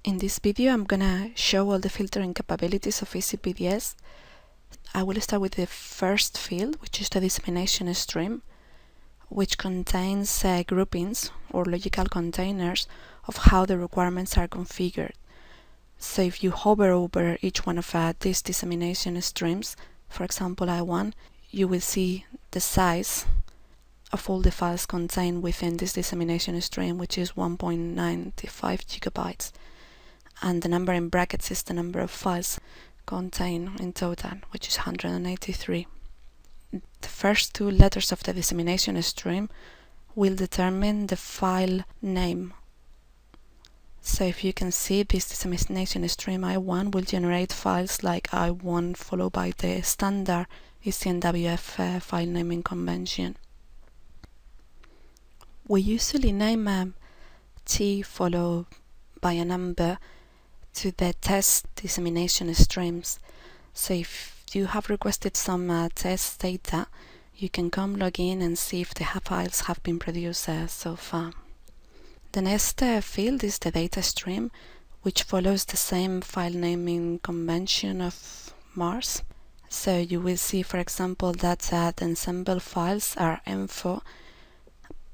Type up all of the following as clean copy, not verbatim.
In this video, I'm gonna show all the filtering capabilities of ECPDS. I will start with the first field, which is the dissemination stream, which contains groupings or logical containers of how the requirements are configured. So if you hover over each one of these dissemination streams, for example I1, you will see the size of all the files contained within this dissemination stream, which is 1.95 gigabytes. And the number in brackets is the number of files contained in total, which is 183. The first two letters of the dissemination stream will determine the file name. So if you can see, this dissemination stream I1 will generate files like I1 followed by the standard ECMWF file naming convention. We usually name T followed by a number to the test dissemination streams. So if you have requested some test data, you can come log in and see if the files have been produced so far. The next field is the data stream, which follows the same file naming convention of Mars. So you will see, for example, that the ensemble files are info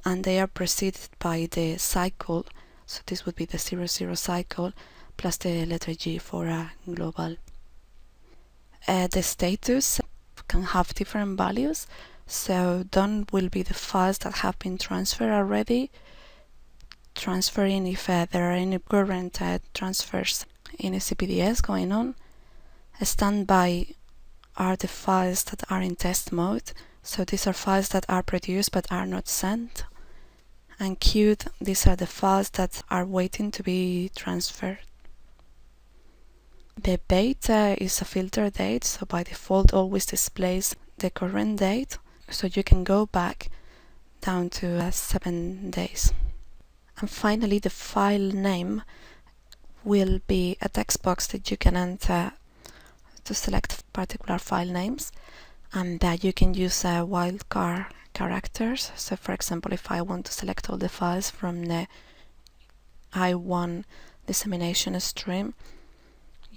and they are preceded by the cycle. So this would be the 00 cycle plus the letter G for global. The status can have different values. So done will be the files that have been transferred already. Transferring if there are any current transfers in ECPDS going on. Standby are the files that are in test mode. So these are files that are produced but are not sent. And queued, these are the files that are waiting to be transferred. The date is a filter date, so by default always displays the current date, so you can go back down to 7 days. And finally, the file name will be a text box that you can enter to select particular file names, and that you can use wildcard characters. So for example, if I want to select all the files from the I1 dissemination stream,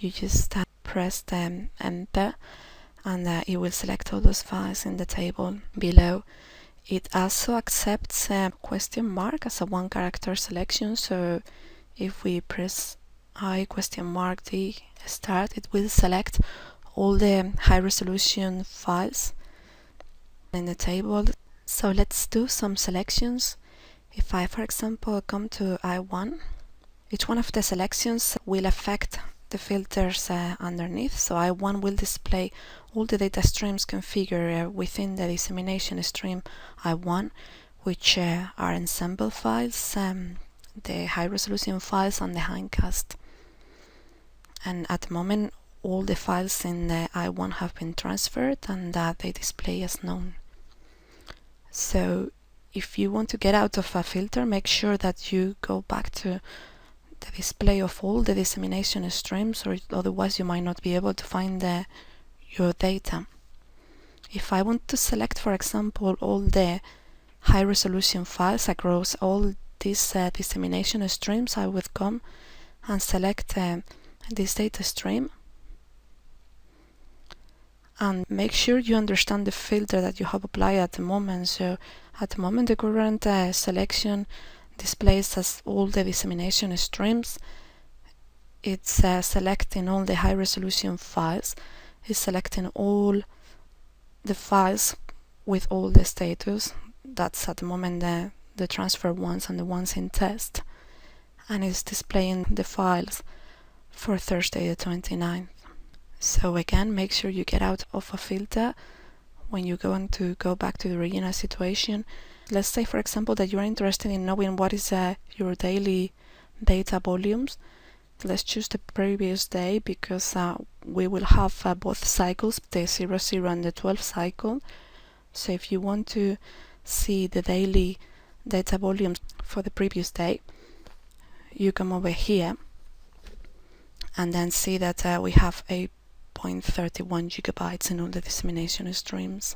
you just press the enter and it will select all those files in the table below. It also accepts a question mark as a one character selection, so if we press I question mark D start, it will select all the high resolution files in the table. So let's do some selections. If I, for example, come to I1, each one of the selections will affect the filters underneath. So I1 will display all the data streams configured within the dissemination stream I1, which are ensemble files, the high resolution files, and the hindcast. And at the moment, all the files in the I1 have been transferred and they display as known. So if you want to get out of a filter, make sure that you go back to the display of all the dissemination streams, or otherwise you might not be able to find your data. If I want to select, for example, all the high resolution files across all these dissemination streams, I would come and select this data stream and make sure you understand the filter that you have applied at the moment. So at the moment, the current selection displays as all the dissemination streams. It's selecting all the high resolution files. It's selecting all the files with all the status. That's at the moment the transfer ones and the ones in test. And it's displaying the files for Thursday the 29th. So again, make sure you get out of a filter when you're going to go back to the original situation. Let's say, for example, that you're interested in knowing what is your daily data volumes. Let's choose the previous day because we will have both cycles, the 00 and the 12 cycle. So if you want to see the daily data volumes for the previous day, you come over here and then see that we have 8.31 gigabytes in all the dissemination streams.